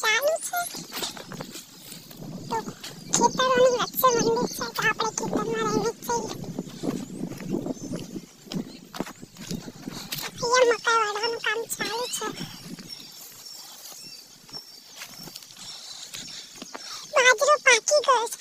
ચાલુ છે તો ખેતરોની વચ્ચે મંદિર છે તો આપણે ખેતરમાં રહીને જ જઈએ. અહીંયા મકાઈ વાળવાનું કામ ચાલુ છે. બાજરો પાકી ગયો છે.